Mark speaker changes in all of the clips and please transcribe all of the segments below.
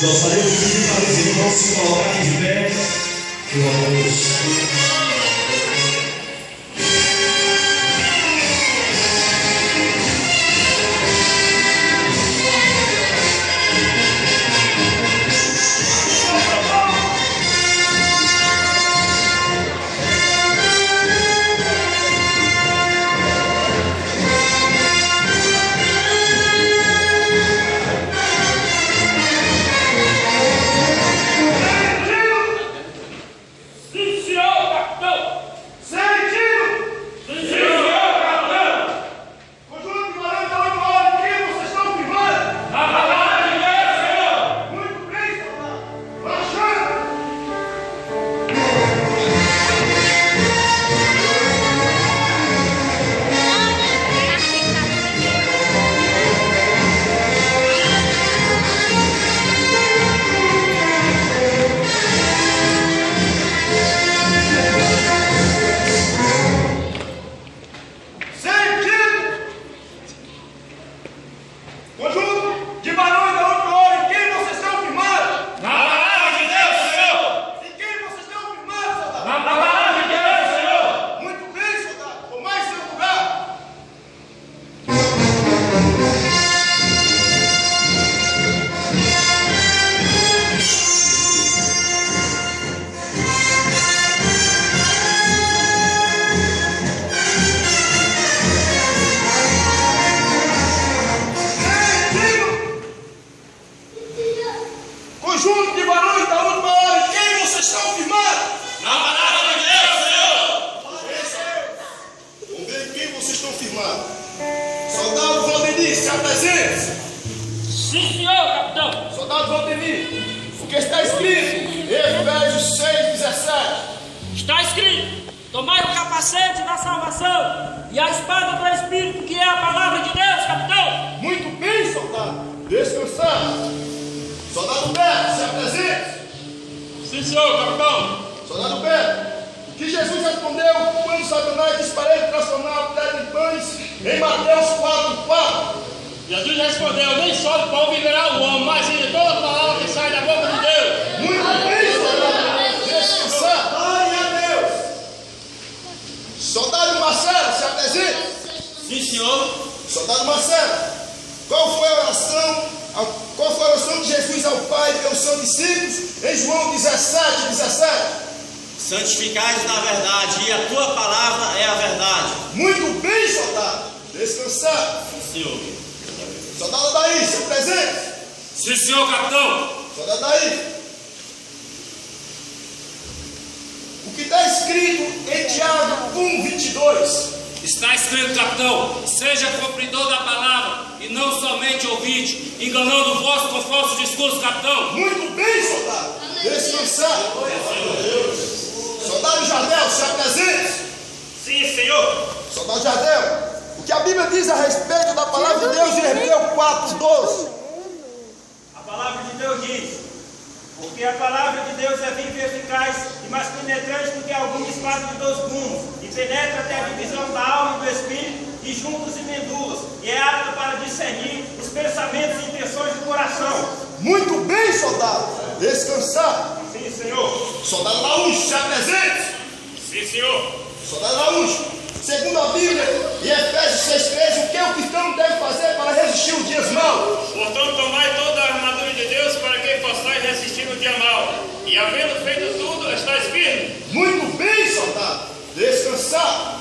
Speaker 1: Gostaria de pedir para os irmãos se colocarem de pé. Glória a Deus.
Speaker 2: Conjunto de varões da última hora, em quem vocês estão firmados?
Speaker 3: Na palavra de Deus, Senhor.
Speaker 2: Vamos ver em quem vocês estão firmados. Soldado Valdemir, se apresente.
Speaker 4: Sim, senhor, capitão.
Speaker 2: Soldado Valdemir, o que está escrito? Efésios 6:17.
Speaker 4: Está escrito: tomai o capacete da salvação e a espada do Espírito, que é a palavra de Deus, capitão.
Speaker 2: Muito bem, soldado. Descansado. Soldado Beto, se apresente.
Speaker 3: Sim, senhor, capitão.
Speaker 2: Soldado Beto, o que Jesus respondeu quando Satanás disse para ele transformar a pedra em pães em Mateus 4:4?
Speaker 3: Jesus respondeu: nem só de pão viverá o homem, mas de toda palavra que sai da boca de Deus.
Speaker 2: Muito bem, soldado. Descansar. Glória a Deus. Soldado Marcelo, se apresente.
Speaker 3: Sim, senhor.
Speaker 2: Soldado Marcelo, qual foi a oração de Jesus ao Pai pelos seus discípulos em João 17:17?
Speaker 3: Santificai-os na verdade, e a tua palavra é a verdade.
Speaker 2: Muito bem, soldado. Descansar.
Speaker 3: Sim, senhor.
Speaker 2: Soldado Daí, se apresente.
Speaker 3: Sim, senhor, capitão.
Speaker 2: Soldado Daí, o que está escrito em Tiago 1:22?
Speaker 5: Está escrito, capitão: seja cumpridor da palavra e não somente ouvinte, enganando o vosso com falsos discursos, capitão.
Speaker 2: Muito bem, soldado. Descansar. Soldado Jardel, se apresente.
Speaker 3: Sim, senhor.
Speaker 2: Soldado Jardel, o que a Bíblia diz a respeito da palavra de Deus em Hebreus 4:12?
Speaker 6: A palavra de Deus diz: porque a palavra de Deus é viva e eficaz e mais penetrante do que alguma espada de 2 gumes, e penetra até a divisão da alma e do espírito, e juntos e medulas, e é apta para discernir os pensamentos e intenções do coração.
Speaker 2: Muito bem, soldado. Descansar.
Speaker 6: Sim, senhor.
Speaker 2: Soldado Laúcho, se apresente.
Speaker 3: Sim, senhor.
Speaker 2: Soldado Laúcho, segundo a Bíblia, em Efésios 6:13, o que o cristão deve fazer para resistir os dias maus?
Speaker 3: Portanto, tomai toda a armadura de Deus para que possais resistir no dia mau. E havendo feito tudo, estáis firmes.
Speaker 2: Muito bem, soldado. Descansar.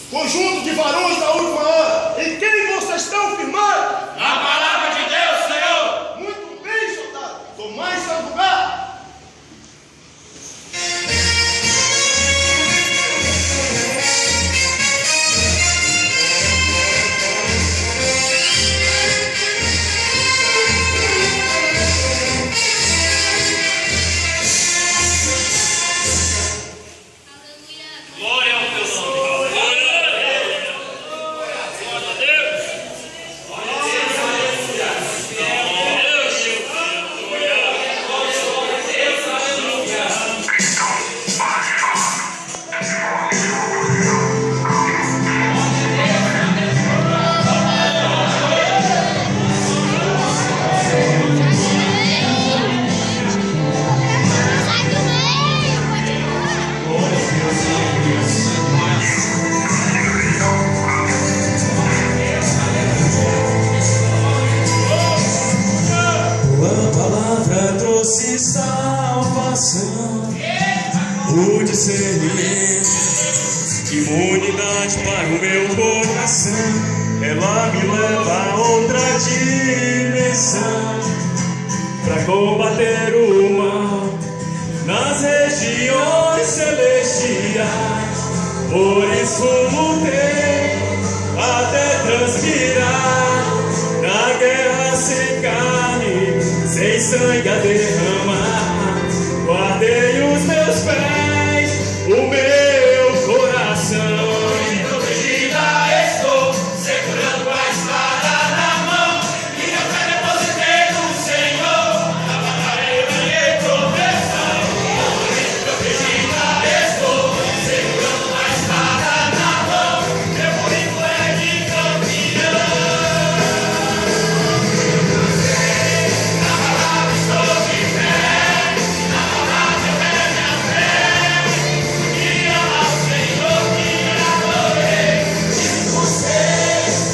Speaker 2: Conjunto de varões da última hora, em quem vocês estão firmados?
Speaker 3: Na palavra de Deus, Senhor.
Speaker 2: Muito bem, soldado. Tomai seu lugar.
Speaker 3: Glória ao teu nome.
Speaker 7: sangue a derramar. Guardei os meus pés, o meu coração.
Speaker 1: Protegida estou, segurando a espada na mão. Minha fé depositei no Senhor, na batalha eu ganhei proteção. Protegida estou, segurando a espada na mão. Meu currículo é de campeão. Na palavra estou de pé, na palavra eu é minha fé. E amar o Senhor que adorei. De você,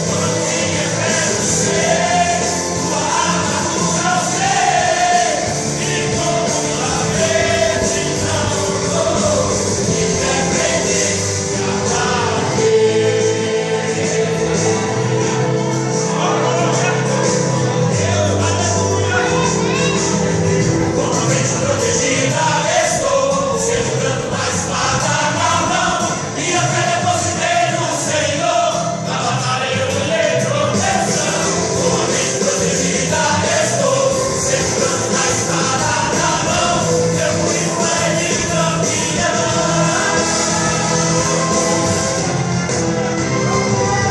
Speaker 1: quando tinha fé no ser, tua armadura eu sei. E como uma vez não dou, e defendi e ataquei. Totalmente protegida estou, segurando a espada na mão. Minha fé depositei no Senhor, na batalha eu ganhei proteção. Totalmente protegida estou, segurando a espada na mão. Meu currículo é de campeão.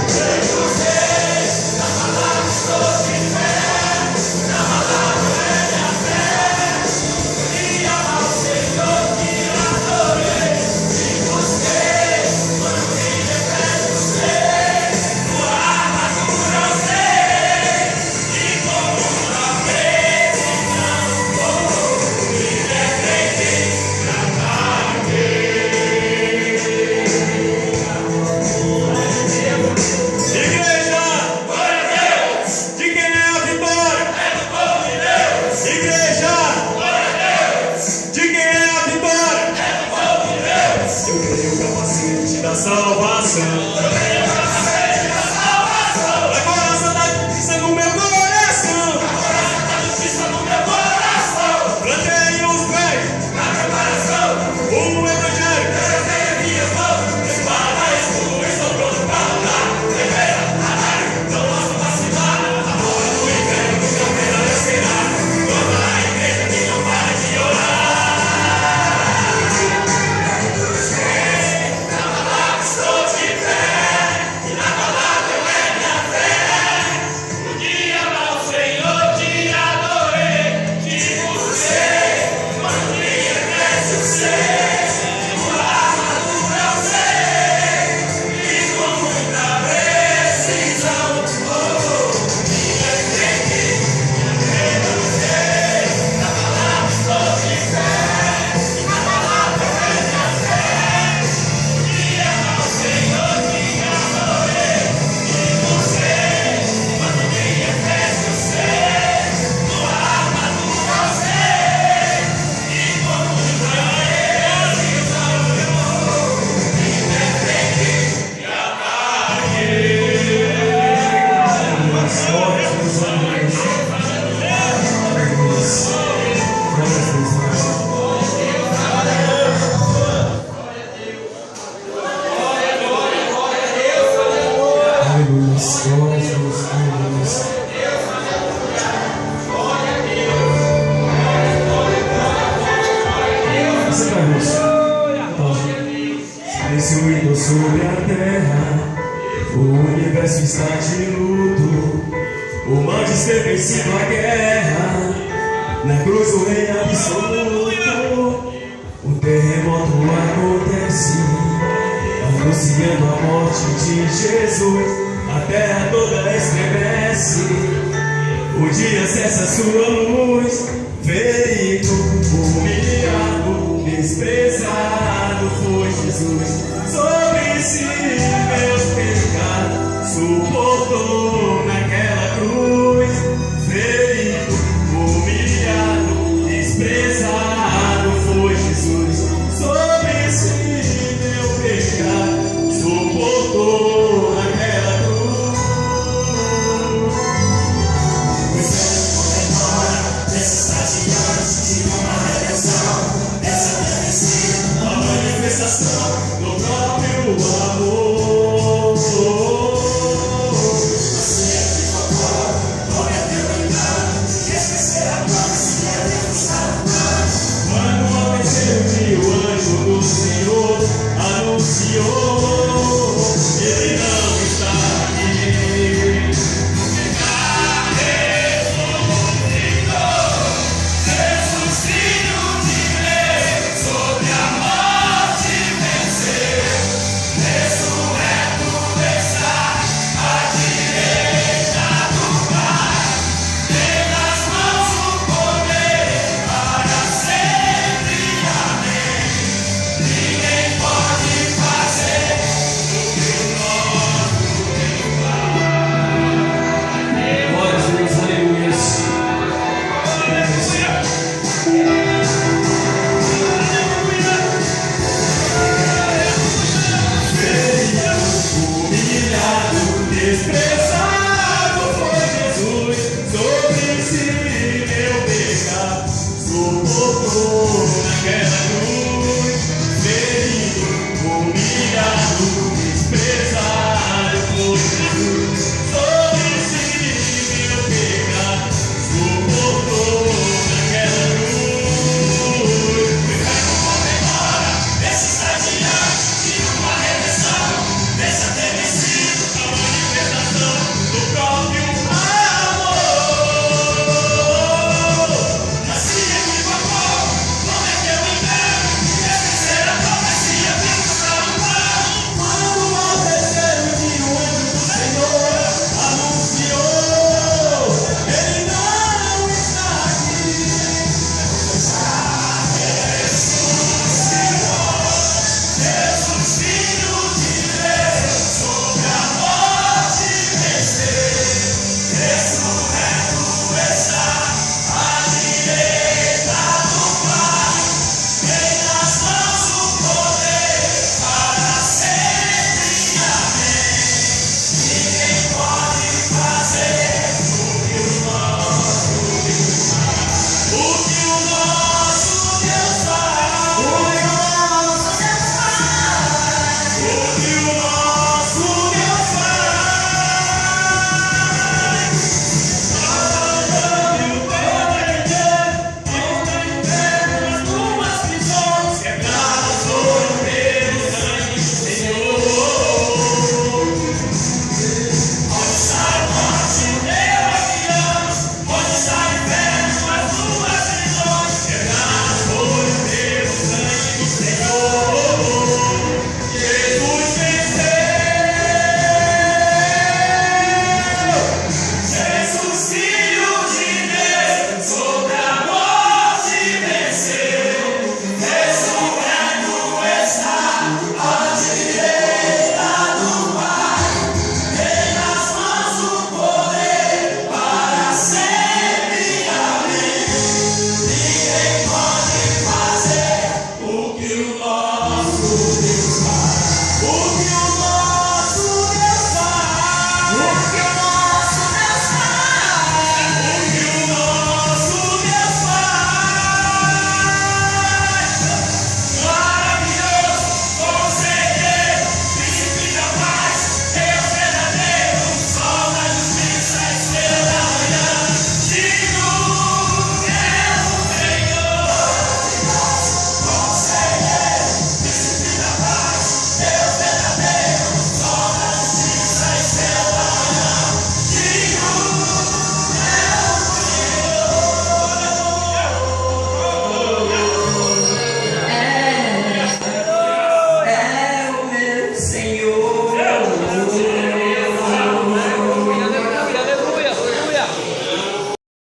Speaker 1: Sei você, na palavra estou de pé, na palavra é minha fé. E amar o Senhor que adorei. De você, quando tinha fé no ser, tua armadura eu sei. E como uma vez não vou, me defendi e ataquei.
Speaker 7: Igreja,
Speaker 1: Glória a Deus,
Speaker 7: de quem é a vitória?
Speaker 1: é do povo de Deus.
Speaker 7: Igreja,
Speaker 1: Glória a Deus,
Speaker 7: de quem é a vitória?
Speaker 1: é do povo de Deus.
Speaker 7: Eu ganhei o capacete da salvação.
Speaker 1: Eu ganhei o capacete da salvação.
Speaker 7: Agora a Santa Justiça no meu coração.
Speaker 1: Agora a Santa Justiça no meu coração.
Speaker 7: Plantei os pés,
Speaker 1: Na preparação,
Speaker 7: o evangelho.
Speaker 1: eu tenho a minha mão. Espada, escudo, estou pronto para lutar. Guerreira, atalho, não posso vacilar. A bola do inferno nunca prevalecerá. Toda a igreja que não para de orar. Na palavra estou de pé, e na palavra eu é minha fé. O dia amar o Senhor te adorei. De você, quando ninguém cresce o ser, tua armadura eu sei. E com muita precisão vou me defender. Eu sei, na palavra estou de pé, e na palavra eu é minha fé. O dia amar o Senhor te adorei. De você, quando ninguém cresce o ser, tua armadura eu sei. E com muita precisão eu vou me defender e ataquei.
Speaker 7: Esse ruído sobre a terra, o universo está de luto. O mal de ser vencido a guerra, na cruz o rei absoluto. O terremoto acontece, anunciando a morte de Jesus. A terra toda estremece, o dia cessa sua luz.